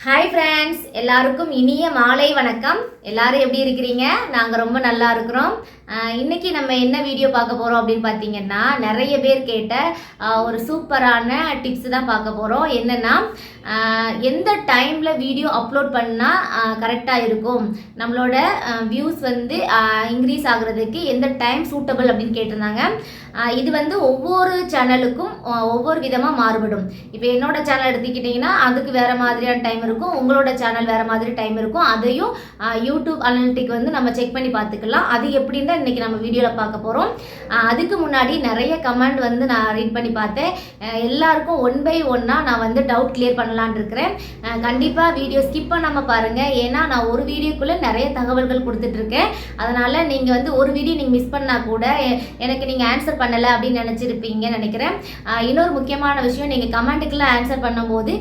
Hi friends, எல்லாருக்கும் இனிய மாலை வணக்கம். எல்லாரும் எப்படி இருக்கிறீங்க? நாங்கள் ரொம்ப நல்லா இருக்கிறோம். இன்னைக்கு நம்ம என்ன வீடியோ பார்க்க போகிறோம் அப்படின்னு பார்த்தீங்கன்னா, நிறைய பேர் கேட்ட ஒரு சூப்பரான டிப்ஸ் தான் பார்க்க போகிறோம். என்னென்னா, எந்த டைமில் வீடியோ அப்லோட் பண்ணால் கரெக்டாக இருக்கும், நம்மளோட வியூஸ் வந்து இன்க்ரீஸ் ஆகுறதுக்கு எந்த டைம் சூட்டபிள் அப்படின்னு கேட்டிருந்தாங்க. இது வந்து ஒவ்வொரு சேனலுக்கும் ஒவ்வொரு விதமாக மாறுபடும். இப்போ என்னோட சேனல் எடுத்துக்கிட்டிங்கன்னா அதுக்கு வேறு மாதிரியான டைம் இருக்கும், உங்களோட சேனல் வேறு மாதிரி டைம் இருக்கும். அதையும் யூடியூப் அனலிட்டிக் வந்து நம்ம செக் பண்ணி பார்த்துக்கலாம். அது எப்படின்னு தான் இன்றைக்கி நம்ம வீடியோவில் பார்க்க போகிறோம். அதுக்கு முன்னாடி நிறைய கமெண்ட் வந்து நான் ரீட் பண்ணி பார்த்தேன். எல்லாருக்கும் ஒன் பை ஒன்னாக நான் வந்து டவுட் கிளியர் பண்ணலான் இருக்கிறேன். கண்டிப்பாக வீடியோ ஸ்கிப் பண்ணாமல் பாருங்கள். ஏன்னா நான் ஒரு வீடியோக்குள்ளே நிறைய தகவல்கள் கொடுத்துட்ருக்கேன். அதனால் நீங்கள் வந்து ஒரு வீடியோ நீங்கள் மிஸ் பண்ணால் கூட எனக்கு நீங்கள் ஆன்சர் பண்ணலை அப்படின்னு நினச்சிருப்பீங்கன்னு நினைக்கிறேன். இன்னொரு முக்கியமான விஷயம், நீங்கள் கமெண்ட்டுக்கெல்லாம் ஆன்சர் பண்ணும்போது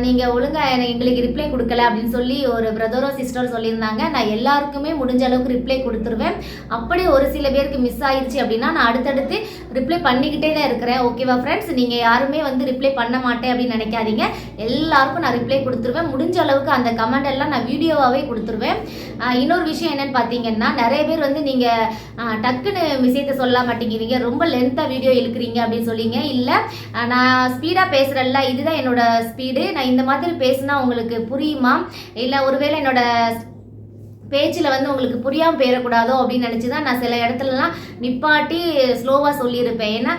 நீங்கள் ஒழுங்காக எங்களுக்கு ரிப்ளை கொடுக்கல அப்படின்னு சொல்லி ஒரு பிரதரோ சிஸ்டரோ சொல்லியிருந்தாங்க. நான் எல்லாருக்குமே முடிஞ்ச அளவுக்கு ரிப்ளை கொடுத்துருவேன். அப்படி ஒரு சில பேருக்கு மிஸ் ஆயிடுச்சு அப்படின்னா நான் அடுத்தடுத்து ரிப்ளை பண்ணிக்கிட்டே தான் இருக்கிறேன். ஓகேவா ஃப்ரெண்ட்ஸ்? நீங்கள் யாருமே வந்து ரிப்ளை பண்ண மாட்டேன் அப்படின்னு நினைக்காதீங்க. எல்லாருக்கும் நான் ரிப்ளை கொடுத்துருவேன். முடிஞ்ச அளவுக்கு அந்த கமெண்ட் எல்லாம் நான் வீடியோவாகவே கொடுத்துருவேன். இன்னொரு விஷயம் என்னன்னு பார்த்தீங்கன்னா, நிறைய பேர் வந்து நீங்கள் டக்குன்னு விஷயத்தை சொல்ல மாட்டேங்கிறீங்க, ரொம்ப லென்த்தாக வீடியோ இழுக்கிறீங்க அப்படின்னு சொல்லிங்க. இல்லை, நான் ஸ்பீடாக பேசுகிறேன்ல, இதுதான் என்னோட ஸ்பீடு. நான் இந்த மாதிரி பேசுனா உங்களுக்கு புரியுமா, இல்லை ஒருவேளை என்னோட பேச்சில் வந்து உங்களுக்கு புரியாமல் போயிடக்கூடாதோ அப்படின்னு நினச்சி தான் நான் சில இடத்துலலாம் நிப்பாட்டி ஸ்லோவாக சொல்லியிருப்பேன். ஏன்னா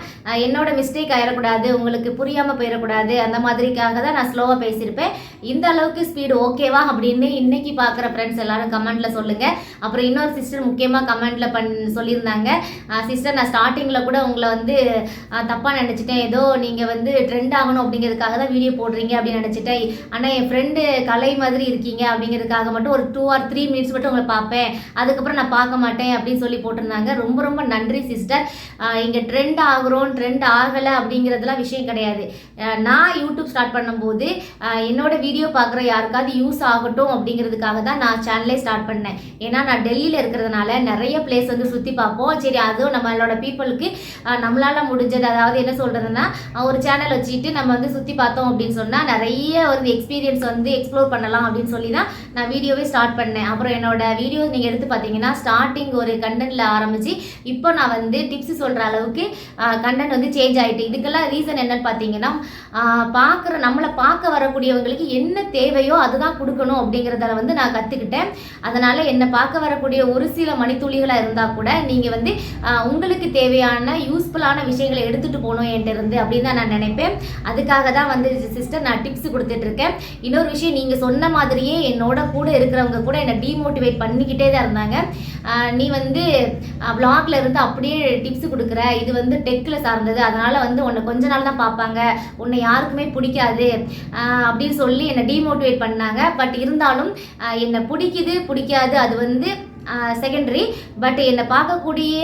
என்னோட மிஸ்டேக் ஆகிடக்கூடாது, உங்களுக்கு புரியாமல் போயிடக்கூடாது, அந்த மாதிரிக்காக தான் நான் ஸ்லோவாக பேசியிருப்பேன். இந்த அளவுக்கு ஸ்பீடு ஓகேவா அப்படின்னு இன்றைக்கி பார்க்குற ஃப்ரெண்ட்ஸ் எல்லாரும் கமெண்ட்டில் சொல்லுங்கள். அப்புறம் இன்னொரு சிஸ்டர் முக்கியமாக கமெண்ட்டில் சொல்லியிருந்தாங்க, சிஸ்டர் நான் ஸ்டார்டிங்கில் கூட உங்களை வந்து தப்பாக நினச்சிட்டேன், ஏதோ நீங்கள் வந்து ட்ரெண்ட் ஆகணும் அப்படிங்கிறதுக்காக தான் வீடியோ போடுறீங்க அப்படின்னு நினச்சிட்டேன். ஆனால் என் ஃப்ரெண்டு கலை மாதிரி இருக்கீங்க அப்படிங்கிறதுக்காக மட்டும் ஒரு 2 or 3 minutes மட்டும் உங்களை பார்ப்பேன், அதுக்கப்புறம் நான் பார்க்க மாட்டேன் அப்படின்னு சொல்லி போட்டிருந்தாங்க. ரொம்ப ரொம்ப நன்றி சிஸ்டர். இங்கே ட்ரெண்ட் ஆகுறோம் ட்ரெண்ட் ஆகலை அப்படிங்கிறதுலாம் விஷயம் கிடையாது. நான் யூடியூப் ஸ்டார்ட் பண்ணும்போது என்னோட வீடியோ பார்க்குற யாருக்காவது யூஸ் ஆகட்டும் அப்படிங்கிறதுக்காக தான் நான் சேனலே ஸ்டார்ட் பண்ணேன். ஏன்னா நான் டெல்லியில் இருக்கிறதுனால நிறைய பிளேஸ் வந்து சுற்றி பார்ப்போம். சரி, அதுவும் நம்மளோட பீப்புளுக்கு நம்மளால் முடிஞ்சது, அதாவது என்ன சொல்கிறதுன்னா, ஒரு சேனல் வச்சுட்டு நம்ம வந்து சுற்றி பார்த்தோம் அப்படின்னு சொன்னால் நிறைய ஒரு எக்ஸ்பீரியன்ஸ் வந்து எக்ஸ்ப்ளோர் பண்ணலாம் அப்படின்னு சொல்லி தான் நான் வீடியோவே ஸ்டார்ட் பண்ணேன். அப்புறம் என்னோட வீடியோ நீங்கள் எடுத்து பார்த்தீங்கன்னா ஸ்டார்டிங் ஒரு கண்டென்ட்டில் ஆரம்பித்து இப்போ நான் வந்து டிப்ஸ் சொல்கிற அளவுக்கு கண்டென்ட் வந்து சேஞ்ச் ஆகிட்டு. இதுக்கெல்லாம் ரீசன் என்னன்னு பார்த்தீங்கன்னா, நம்மளை பார்க்க வரக்கூடியவங்களுக்கு என்ன தேவையோ அதுதான் கொடுக்கணும் அப்படிங்கிறத வந்து நான் கற்றுக்கிட்டேன். அதனால் என்னை பார்க்க வரக்கூடிய ஒரு சில மணித்துளிகளாக இருந்தால் கூட நீங்கள் வந்து உங்களுக்கு தேவையான யூஸ்ஃபுல்லான விஷயங்களை எடுத்துகிட்டு போகணும் என்கிட்ட இருந்து அப்படின்னு தான் நான் நினைப்பேன். அதுக்காக தான் வந்து சிஸ்டர் நான் டிப்ஸ் கொடுத்துட்ருக்கேன். இன்னொரு விஷயம், நீங்கள் சொன்ன மாதிரியே என்னோட கூட இருக்கிறவங்க கூட என்னை டிமோட்டிவேட் பண்ணிக்கிட்டே தான் இருந்தாங்க. நீ வந்து வ்ளாகில் இருந்து அப்படியே டிப்ஸ் கொடுக்குற, இது வந்து டெக்கில் சார்ந்தது, அதனால் வந்து உன்னை கொஞ்ச நாள் தான் பார்ப்பாங்க, உன்னை யாருக்குமே பிடிக்காது அப்படின்னு சொல்லி என்னை டிமோட்டிவேட் பண்ணாங்க. பட் இருந்தாலும் என்னை பிடிக்காது அது வந்து செகண்டரி. பட் என்னை பார்க்கக்கூடிய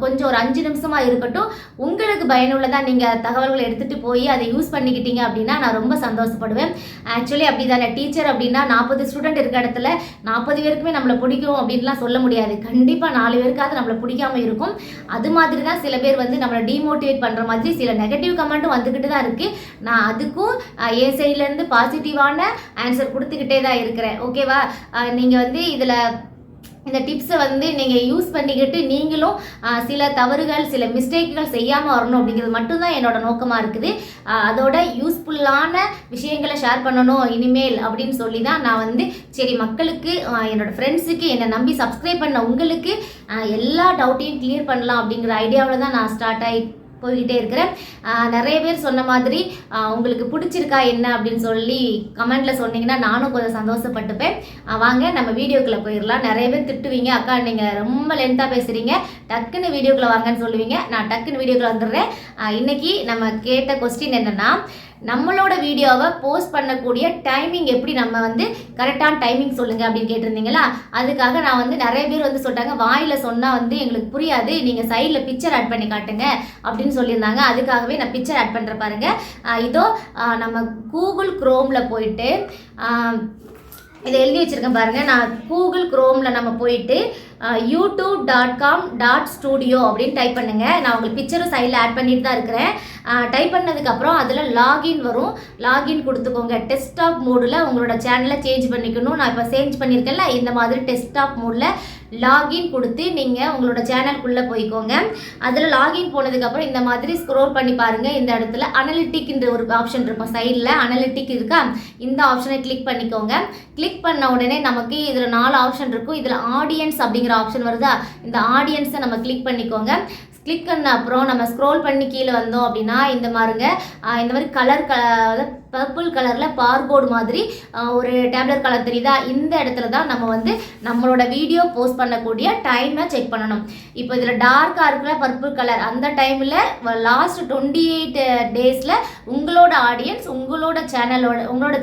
கொஞ்சம் ஒரு 5 நிமிஷமாக இருக்கட்டும், உங்களுக்கு பயனுள்ளதாக நீங்கள் தகவல்களை எடுத்துகிட்டு போய் அதை யூஸ் பண்ணிக்கிட்டீங்க அப்படின்னா நான் ரொம்ப சந்தோஷப்படுவேன். ஆக்சுவலி அப்படி தானே, டீச்சர் அப்படின்னா 40 ஸ்டூடெண்ட் இருக்க இடத்துல 40 பேருக்குமே நம்மளை பிடிக்கும் அப்படின்லாம் சொல்ல முடியாது. கண்டிப்பாக 4 பேருக்காவது நம்மளை பிடிக்காமல் இருக்கும். அது மாதிரி தான் சில பேர் வந்து நம்மளை டிமோட்டிவேட் பண்ணுற மாதிரி சில நெகட்டிவ் கமெண்ட்டும் வந்துக்கிட்டு தான் இருக்குது. நான் அதுக்கும் என் சைட்லேருந்து பாசிட்டிவான ஆன்சர் கொடுத்துக்கிட்டே தான் இருக்கிறேன். ஓகேவா? நீங்கள் வந்து இதில் இந்த டிப்ஸை வந்து நீங்கள் யூஸ் பண்ணிக்கிட்டு நீங்களும் சில தவறுகள் சில மிஸ்டேக்குகள் செய்யாமல் வரணும் அப்படிங்கிறது மட்டும்தான் என்னோட நோக்கமாக இருக்குது. அதோட யூஸ்ஃபுல்லான விஷயங்களை ஷேர் பண்ணணும் இனிமேல் அப்படின்னு சொல்லி தான் நான் வந்து சரி மக்களுக்கு, என்னோடய ஃப்ரெண்ட்ஸுக்கு, என்னை நம்பி சப்ஸ்கிரைப் பண்ண உங்களுக்கு எல்லா டவுட்டையும் கிளியர் பண்ணலாம் அப்படிங்கிற ஐடியாவில் தான் நான் ஸ்டார்ட் ஆகி போய்கிட்டே இருக்கிறேன். நிறைய பேர் சொன்ன மாதிரி உங்களுக்கு பிடிச்சிருக்கா என்ன அப்படின்னு சொல்லி கமெண்ட்டில் சொன்னீங்கன்னா நானும் கொஞ்சம் சந்தோஷப்பட்டுப்பேன். வாங்க நம்ம வீடியோக்குள்ளே போயிடலாம். நிறைய பேர் திட்டுவீங்க, அக்கா நீங்கள் ரொம்ப லென்த்தாக பேசுகிறீங்க, டக்குன்னு வீடியோக்குள்ளே வாங்கன்னு சொல்லுவீங்க. நான் டக்குன்னு வீடியோக்குள்ளே வந்துடுறேன். இன்றைக்கி நம்ம கேட்ட கொஸ்டின் என்னென்னா, நம்மளோட வீடியோவை போஸ்ட் பண்ணக்கூடிய டைமிங் எப்படி நம்ம வந்து கரெக்டான டைமிங் சொல்லுங்கள் அப்படின்னு கேட்டிருந்தீங்களா? அதுக்காக நான் வந்து நிறைய பேர் வந்து சொல்லிட்டாங்க, வாயில் சொன்னால் வந்து எங்களுக்கு புரியாது, நீங்கள் சைடில் பிக்சர் ஆட் பண்ணி காட்டுங்க அப்படின்னு சொல்லியிருந்தாங்க. அதுக்காகவே நான் பிக்சர் ஆட் பண்ணுற பாருங்கள். இதோ நம்ம கூகுள் குரோமில் போயிட்டு இதை எழுதி வச்சுருக்கேன் பாருங்கள். நான் கூகுள் குரோமில் நம்ம போயிட்டு youtube.com.studio அப்படின்னு டைப் பண்ணுங்கள். நான் உங்களுக்கு பிக்சரும் சைடில் ஆட் பண்ணிட்டு தான் இருக்கிறேன். டைப் பண்ணதுக்கப்புறம் அதில் லாகின் வரும். லாகின் கொடுத்துக்கோங்க. டெஸ்க்டாப் மோடில் உங்களோட சேனலை சேஞ்ச் பண்ணிக்கணும். நான் இப்போ சேஞ்ச் பண்ணியிருக்கேன்ல, இந்த மாதிரி டெஸ்க்டாப் மோடில் லாகின் கொடுத்து நீங்கள் உங்களோட சேனலுக்குள்ளே போய்க்கோங்க. அதில் லாகின் போனதுக்கப்புறம் இந்த மாதிரி ஸ்க்ரோல் பண்ணி பாருங்கள். இந்த இடத்துல அனலிட்டிக்ன்ற ஒரு ஆப்ஷன் இருக்கும். சைடில் அனலிட்டிக் இருக்கா, இந்த ஆப்ஷனை கிளிக் பண்ணிக்கோங்க. கிளிக் பண்ண உடனே நமக்கு இதில் 4 ஆப்ஷன் இருக்கும். இதில் ஆடியன்ஸ் அப்படிங்கிற ஆப்ஷன் வருதா, இந்த ஆடியன்ஸை நம்ம கிளிக் பண்ணிக்கோங்க. கிளிக் பண்ண அப்புறம் நம்ம ஸ்க்ரோல் பண்ணி கீழே வந்தோம் அப்படின்னா இந்த மாதிரி கலர் பர்பிள் கலரில் பார்கோடு மாதிரி ஒரு டேப்லெட் கலர் தெரியுதா, இந்த இடத்துல தான் நம்ம வந்து நம்மளோட வீடியோ போஸ்ட் பண்ணக்கூடிய டைமை செக் பண்ணணும். இப்போ இதில் டார்க்காக இருக்கிற பர்பிள் கலர், அந்த டைமில் லாஸ்ட் 28 டேஸில் உங்களோட ஆடியன்ஸ் உங்களோட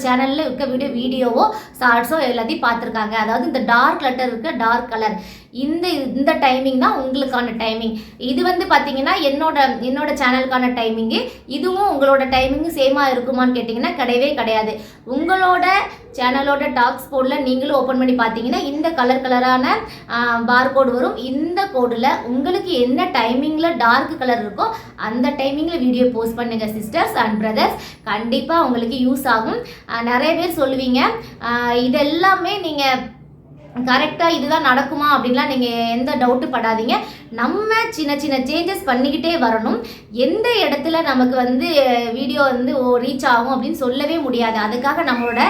சேனலில் இருக்க வீடியோவோ ஷார்ட்ஸோ எல்லாத்தையும் பார்த்துருக்காங்க. அதாவது இந்த டார்க் லெட்டர் இருக்க டார்க் கலர், இந்த டைமிங் தான் உங்களுக்கான டைமிங். இது வந்து பார்த்தீங்கன்னா என்னோட சேனலுக்கான டைமிங்கு. இதுவும் உங்களோட டைமிங்கு சேமாக இருக்குமான்னு கேட்டிங்கன்னா கிடையவே கிடையாது. உங்களோட சேனலோட டாக்ஸ் போர்டில் நீங்களும் ஓப்பன் பண்ணி பார்த்தீங்கன்னா இந்த கலரான பார்கோடு வரும். இந்த கோடில் உங்களுக்கு என்ன டைமிங்கில் டார்க் கலர் இருக்கோ அந்த டைமிங்கில் வீடியோ போஸ்ட் பண்ணுங்கள் சிஸ்டர்ஸ் அண்ட் பிரதர்ஸ். கண்டிப்பாக உங்களுக்கு யூஸ் ஆகும். நிறைய பேர் சொல்லுவீங்க இதெல்லாமே நீங்கள் கரெக்டாக இதுதான் நடக்குமா அப்படின்லாம் நீங்கள் எந்த டவுட்டு படாதீங்க. நம்ம சின்ன சேஞ்சஸ் பண்ணிக்கிட்டே வரணும். எந்த இடத்துல நமக்கு வந்து வீடியோ வந்து ரீச் ஆகும் அப்படின்னு சொல்லவே முடியாது. அதுக்காக நம்மளோட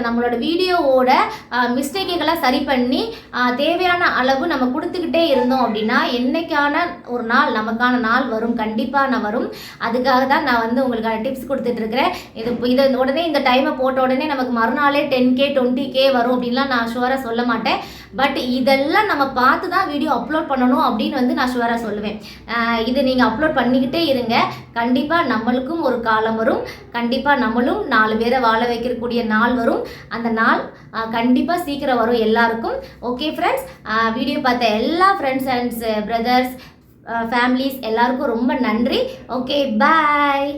நம்மளோட வீடியோவோட மிஸ்டேக்குகளை சரி பண்ணி தேவையான அளவு நம்ம கொடுத்துக்கிட்டே இருந்தோம் அப்படின்னா என்னைக்கான ஒரு நாள் நமக்கான நாள் வரும், கண்டிப்பாக வரும். அதுக்காக தான் நான் வந்து உங்களுக்கான டிப்ஸ் கொடுத்துட்ருக்கிறேன். இதை உடனே இந்த டைமை போட்ட உடனே நமக்கு மறுநாளே 10K 20K வரும் அப்படின்லாம் நான் ஷுவராக சொல்ல மாட்டேன். பட் இதெல்லாம் நம்ம பார்த்து தான் வீடியோ அப்லோட் பண்ணணும் அப்படின்னு வந்து நான் ஷுவராக சொல்லுவேன். இது நீங்கள் அப்லோட் பண்ணிக்கிட்டே இருங்க. கண்டிப்பாக நம்மளுக்கும் ஒரு காலம் வரும். கண்டிப்பாக நம்மளும் 4 பேரை வாழ வைக்கக்கூடிய நாள் வரும். அந்த நாள் கண்டிப்பாக சீக்கிரம் வரும் எல்லாருக்கும். ஓகே ஃப்ரெண்ட்ஸ், வீடியோ பார்த்த எல்லா ஃப்ரெண்ட்ஸ் அண்ட் பிரதர்ஸ் ஃபேமிலிஸ் எல்லாருக்கும் ரொம்ப நன்றி. ஓகே, பாய்.